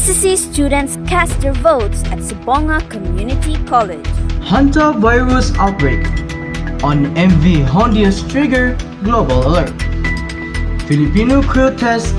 SSC students cast their votes at Sibonga Community College. Hantavirus outbreak. On MV Hondias trigger global alert. Filipino crew test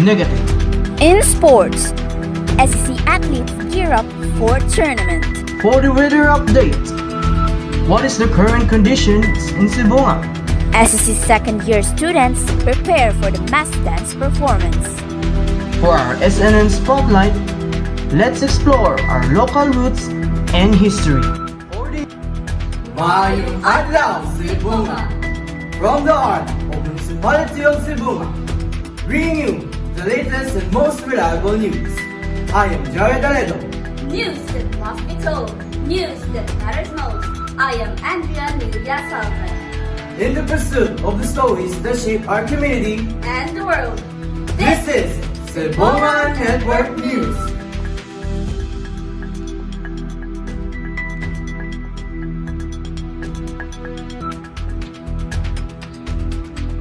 negative. In sports, SSC athletes gear up for tournament. For the weather update, what is the current conditions in Sibonga? SSC second-year students prepare for the mass dance performance. For our SNN spotlight, let's explore our local roots and history. Maayong adlaw, Sibonga! From the heart of the municipality of Sibonga, bringing you the latest and most reliable news. I am Jared Aledo. News that must be told, news that matters most. I am Andrea Nilia Salve. In the pursuit of the stories that shape our community And the world, this is Sibonga Network News.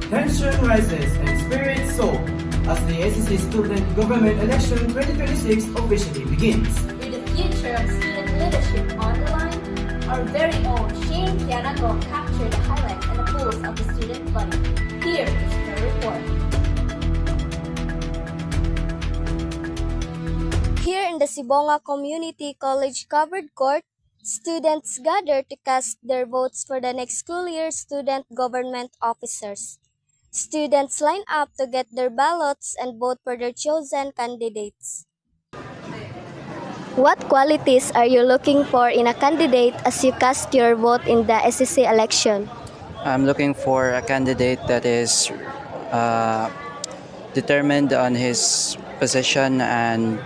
Tension rises and spirits soar as the SSC Student Government Election 2026 officially begins. with the future of student leadership on the line, our very own Shane Kianago captured the highlights and the pulse of the student body. Here is her report. Here in the Sibonga Community College covered court, students gather to cast their votes for the next school year student government officers. Students line up to get their ballots and vote for their chosen candidates. What qualities are you looking for in a candidate as you cast your vote in the SSC election? I'm looking for a candidate that is determined on his position and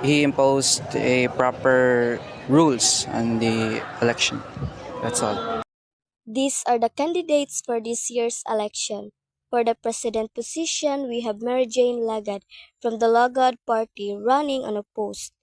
he imposed a proper rules on the election. That's all. These are the candidates for this year's election. For the president position, we have Mary Jane Lagad from the Lagad Party running unopposed.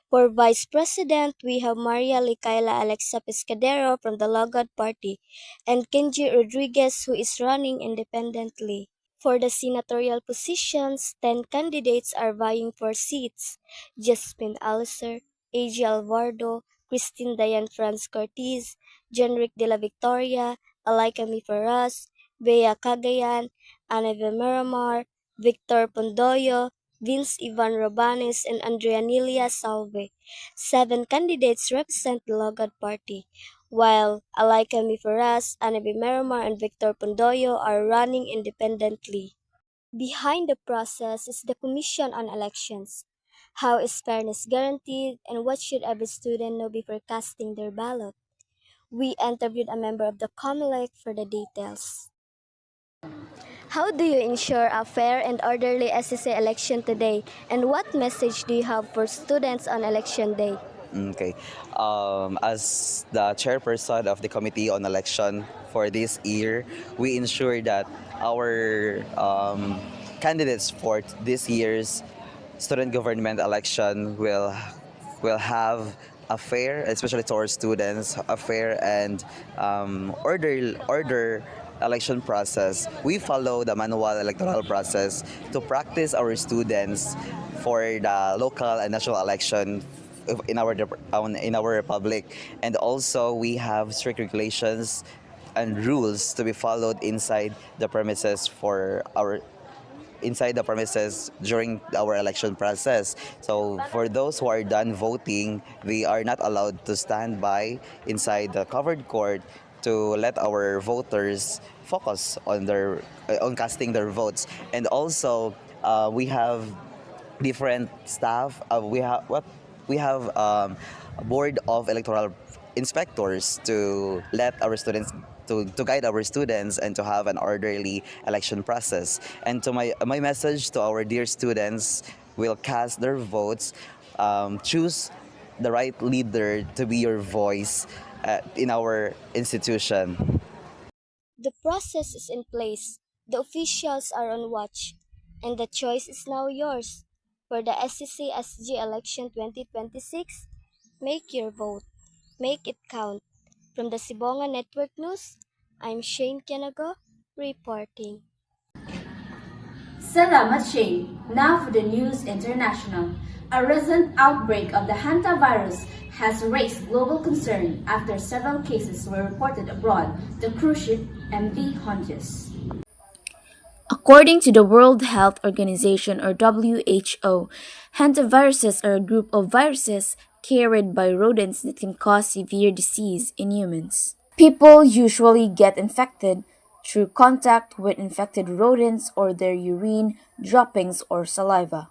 For vice president, we have Maria Licaela Alexa Pescadero from the Lagad Party and Kenji Rodriguez who is running independently. For the senatorial positions, 10 candidates are vying for seats. Jasmine Alicer, A.G. Alvardo, Christine Dayan Franz Cortez, Jenrick de la Victoria, Alaika Miferaz, Bea Cagayan, Aneve Miramar, Victor Pondoyo, Vince Ivan Robanes, and Andrea Nilia Salve. 7 candidates represent the Lagad Party, while Alaika Miferaz, Aneve Miramar, and Victor Pondoyo are running independently. Behind the process is the Commission on Elections. How is fairness guaranteed, and what should every student know before casting their ballot? We interviewed a member of the COMELEC for the details. How do you ensure a fair and orderly SSC election today, and what message do you have for students on election day? Okay. As the chairperson of the Committee on Election for this year, we ensure that our candidates for this year's student government election will have a fair, especially to our students, a fair and order election process. We follow the manual electoral process to practice our students for the local and national election in our republic, and also we have strict regulations and rules to be followed inside the premises during our election process. So for those who are done voting, we are not allowed to stand by inside the covered court to let our voters focus on casting their votes. And also we have different staff. We have a board of electoral inspectors to let our students to guide our students and to have an orderly election process. And to my message to our dear students will cast their votes, choose the right leader to be your voice in our institution. The process is in place, the officials are on watch, and the choice is now yours. For the SCC-SG election 2026, make your vote. Make it count. From the Sibonga Network News, I'm Shane Kianago, reporting. Salamat Shane. Now for the news international. A recent outbreak of the hantavirus has raised global concern after several cases were reported abroad, the cruise ship MV Honjes. According to the World Health Organization or WHO, hantaviruses are a group of viruses carried by rodents that can cause severe disease in humans. People usually get infected through contact with infected rodents or their urine, droppings, or saliva.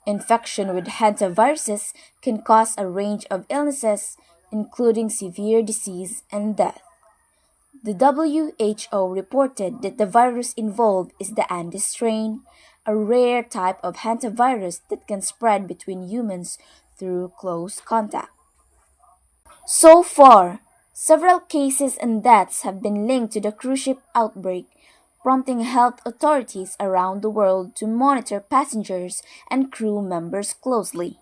Infection with hantaviruses can cause a range of illnesses, including severe disease and death. The WHO reported that the virus involved is the Andes strain, a rare type of hantavirus that can spread between humans through close contact. So far, several cases and deaths have been linked to the cruise ship outbreak, prompting health authorities around the world to monitor passengers and crew members closely.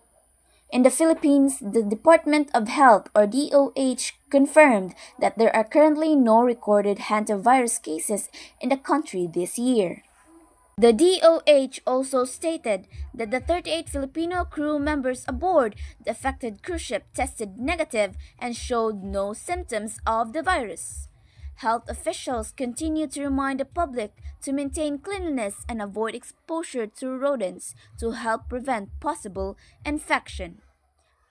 In the Philippines, the Department of Health or DOH confirmed that there are currently no recorded hantavirus cases in the country this year. The DOH also stated that the 38 Filipino crew members aboard the affected cruise ship tested negative and showed no symptoms of the virus. Health officials continue to remind the public to maintain cleanliness and avoid exposure to rodents to help prevent possible infection.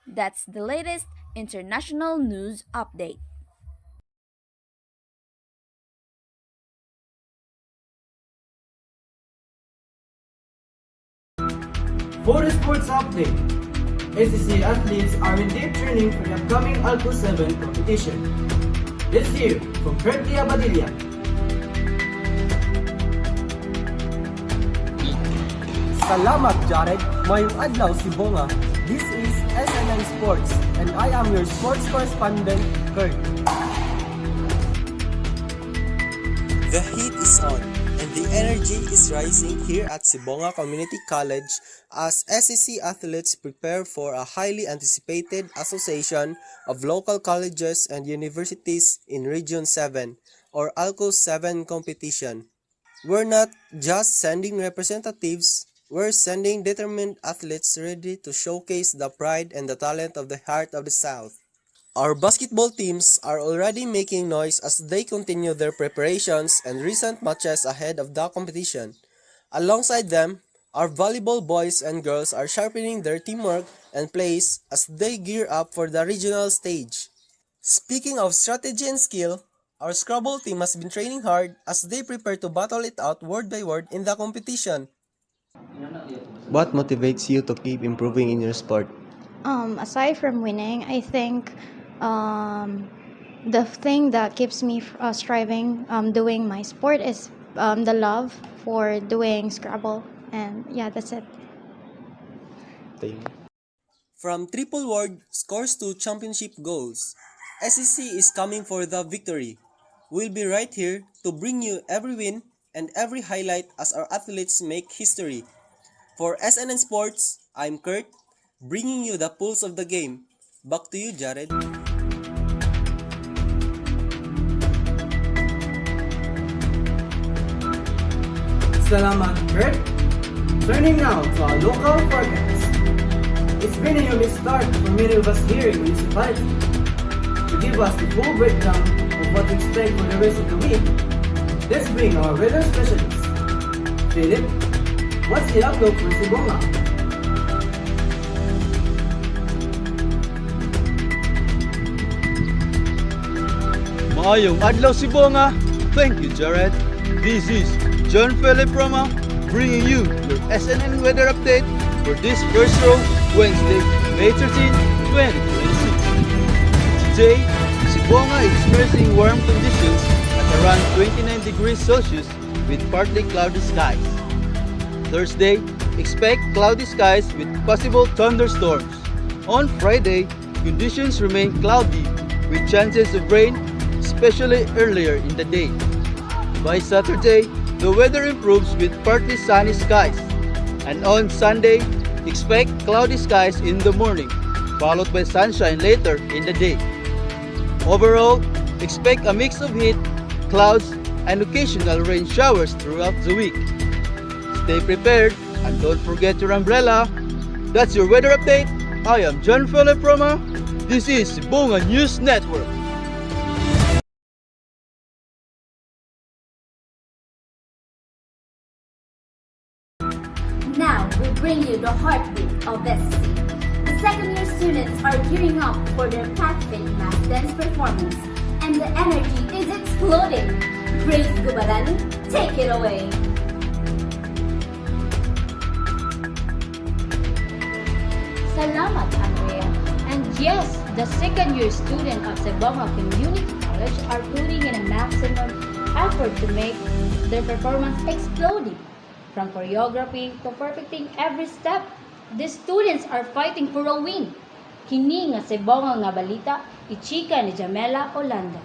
That's the latest international news update. For the sports update, SEC athletes are in deep training for the upcoming Alco 7 competition. Let's hear from Bertie Abadilla. Salamat Jared, mayong adlaw Sibonga. This is SNN Sports and I am your sports correspondent, Kurt. The heat is on and the energy is rising here at Sibonga Community College as SEC athletes prepare for a highly anticipated association of local colleges and universities in Region 7 or ALCO 7 competition. We're not just sending representatives, we're sending determined athletes ready to showcase the pride and the talent of the heart of the South. Our basketball teams are already making noise as they continue their preparations and recent matches ahead of the competition. Alongside them, our volleyball boys and girls are sharpening their teamwork and plays as they gear up for the regional stage. Speaking of strategy and skill, our Scrabble team has been training hard as they prepare to battle it out word by word in the competition. What motivates you to keep improving in your sport? Aside from winning, I think the thing that keeps me striving doing my sport is the love for doing Scrabble, and yeah, that's it. From triple word scores to championship goals, SEC is coming for the victory. We'll be right here to bring you every win and every highlight as our athletes make history. For SNN Sports, I'm Kurt, bringing you the pulse of the game. Back to you, Jared. Salamat, Kurt. Turning now to our local forecast. It's been a humid start for many of us here in the municipality. To give us the full breakdown of what to expect for the rest of the week, let's bring our weather specialist. Philip, what's the outlook for Sibonga? Maayong adlaw Sibonga. Thank you, Jared. This is John Philip Roma bringing you your SNN weather update for this first row, Wednesday, May 13, 2026. Today, Sibonga is experiencing warm conditions at around 29 degrees Celsius with partly cloudy skies. Thursday, expect cloudy skies with possible thunderstorms. On Friday, conditions remain cloudy with chances of rain, especially earlier in the day. By Saturday, the weather improves with partly sunny skies. And on Sunday, expect cloudy skies in the morning, followed by sunshine later in the day. Overall, expect a mix of heat, clouds, and occasional rain showers throughout the week. Stay prepared and don't forget your umbrella. That's your weather update. I am John Philip Roma. This is Sibonga News Network. Now we bring you the heartbeat of SC. The second-year students are gearing up for their path-fit mass dance performance, and the energy is exploding. Grace Gubarani, take it away. Salamat, Andrea. And yes, the second-year students of Sibonga Community College are putting in a maximum effort to make their performance exploding. From choreography to perfecting every step, the students are fighting for a win. Kini nga Sibonga nga balita, ichika ni Jamela Olanda.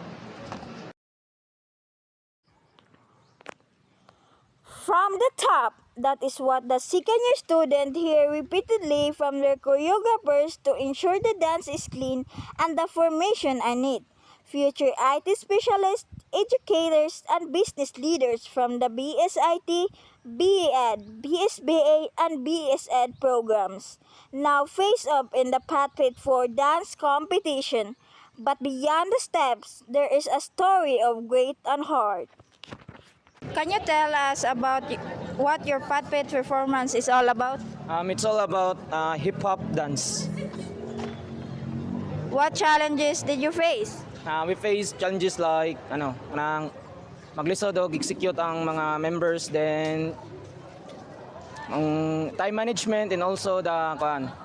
From the top, that is what the second-year student hear repeatedly from their choreographers to ensure the dance is clean and the formation are neat. Future IT specialists, educators, and business leaders from the BSIT, BEd, BSBA, and BSEd programs now face up in the pathway for dance competition. But beyond the steps, there is a story of great and hard. Can you tell us about what your pathway performance is all about? It's all about hip-hop dance. What challenges did you face? We face challenges like maglisod o execute ang mga members, then time management, and also the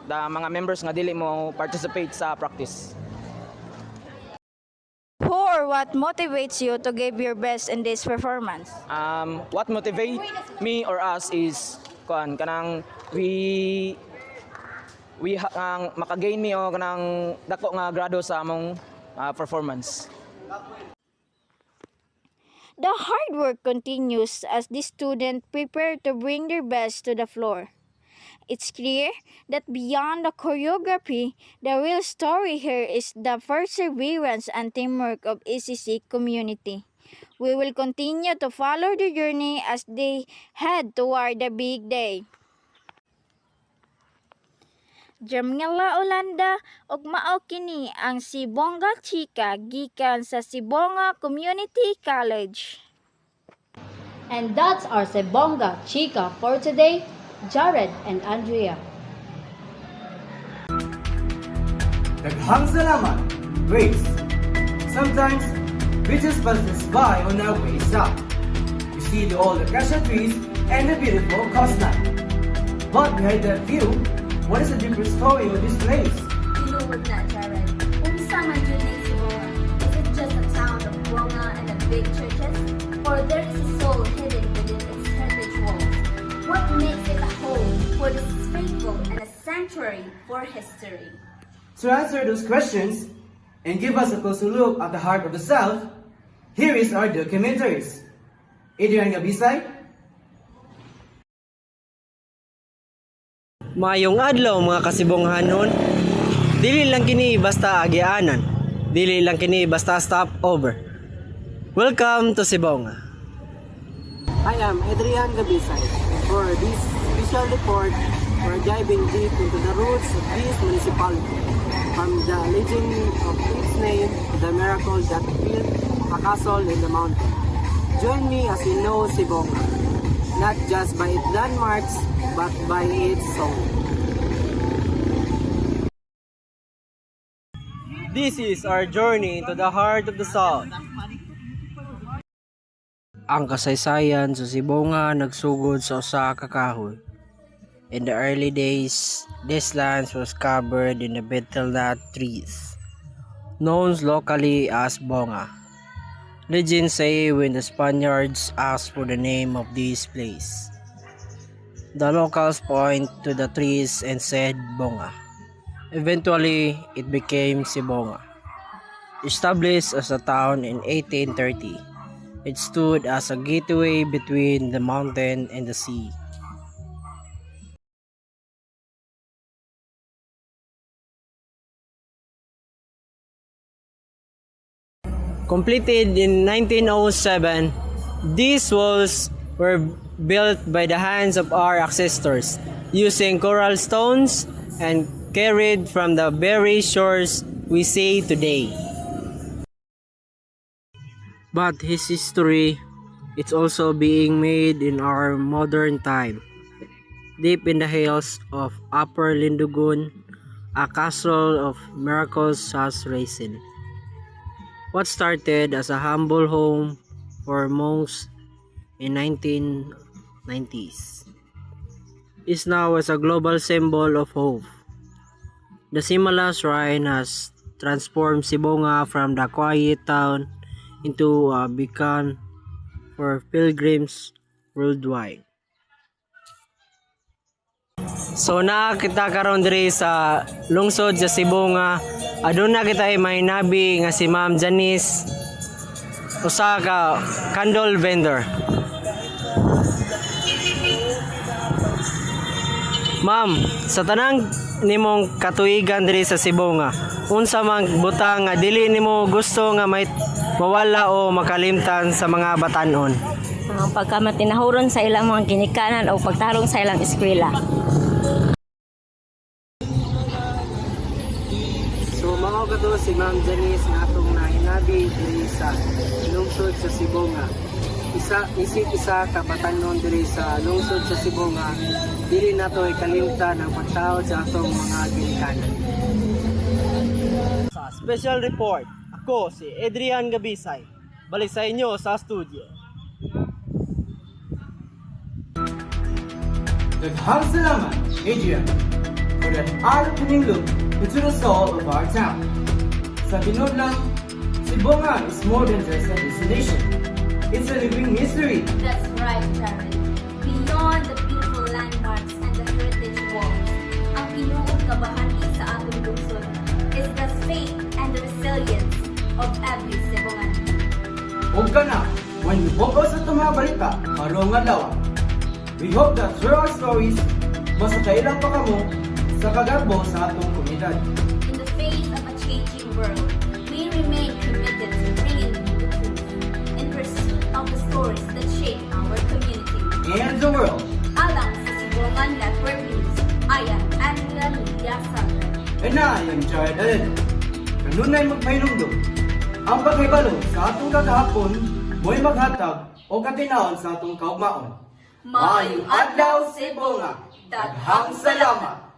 mga members nga dili mo participate sa practice. Who or what motivates you to give your best in this performance? What motivates me or us is kanang we makagain mi o kanang dako nga grado sa among performance. The hard work continues as the students prepare to bring their best to the floor. It's clear that beyond the choreography, the real story here is the perseverance and teamwork of ECC community. We will continue to follow the journey as they head toward the big day. Jamila Olanda, ug mao kini ang Sibonga Chika gikan sa Sibonga Community College. And that's our Sibonga Chika for today, Jared and Andrea. Daghang salamat, Grace. Sometimes we just pass this by on our way south. We see all the cashew trees and the beautiful coastline. But behind that view, what is the deeper story of this place? You know what that, Jared? Unsa man yun ng Sibonga? Is it just a town of Bonga and the big churches? Or there is a soul hidden within its heritage walls? What makes it a home for the faithful and a sanctuary for history? To answer those questions and give us a closer look at the heart of the South, here is our documentaries. Adrian Gabisay. Maayong adlaw mga kasibonghanon. Dili lang kini basta agianan. Dili lang kini basta stop over. Welcome to Sibonga. I am Adrian Gabisay. For this special report, we're diving deep into the roots of this municipality, from the legend of its name to the miracle that built a castle in the mountain. Join me as we know Sibonga, not just by its landmarks, but by its soul. This is our journey into the heart of the South. Ang kasaysayan sa Sibonga nagsugod sa usa ka kahoy. In the early days, this land was covered in the betel nut trees, known locally as bonga. Legends say when the Spaniards asked for the name of this place, the locals point to the trees and said bonga. Eventually, it became Sibonga. Established as a town in 1830, it stood as a gateway between the mountain and the sea. Completed in 1907, these walls were built by the hands of our ancestors, using coral stones and carried from the very shores we see today. But his history, it's also being made in our modern time. Deep in the hills of Upper Lindogun, a castle of miracles has risen. What started as a humble home for monks in 1990s is now as a global symbol of hope. The Simala Shrine has transformed Sibonga from the quiet town into a beacon for pilgrims worldwide. So nakita karon diri sa lungsod sa Sibonga, aduna kita may nabi nga si Ma'am Janice, usa ka candle vendor. Ma'am, sa tanang nimong katuigan diri sa Sibonga, unsa man butang nga dili nimo gusto nga may mawala o makalimtan sa mga batan-on? Ang pagkamatinahuron sa ilang mga ginikanan o pagtarong sa ilang eskwela. So mao kadto si Ma'am Janice nga atong nahinabi diri sa lungsod sa Sibonga. Isa ka batanon diri sa lungsod sa Sibonga, dili nato ikalimtan ang pagtaod sa atong mga ginikanan. Sa special report, ako si Adrian Gabisay. Balik sa inyo sa studio. Daghang salamat, Adrian, for that eye-opening look into the soul of our town. Sa tinod lang, Sibonga is more than just a destination. It's a living history. That's right, Jared. Beyond the beautiful landmarks and the heritage walls, ang pinuod nga bahagi sa atong lungsod is the faith and the resilience of every Sibongan. Huwag ka na, when you focus sa itong mga balita, karong adlaw. We hope that through our stories, masakailang pa kamo sa kagarbo sa atong komunidad. In the face of a changing world, we remain committed to bringing you the truth in pursuit of the stories that shape our community. And the world. Alang sa Sibonga Network News, I am Angela Lydia Sandra. And I am Jared Allen. Kanunay magpahinumdum. Ang paghibalo sa atong kakahapon, mo'y maghatag o katinaon sa atong kaugmaon. Maayong adlaw, Sibonga! Daghang salamat!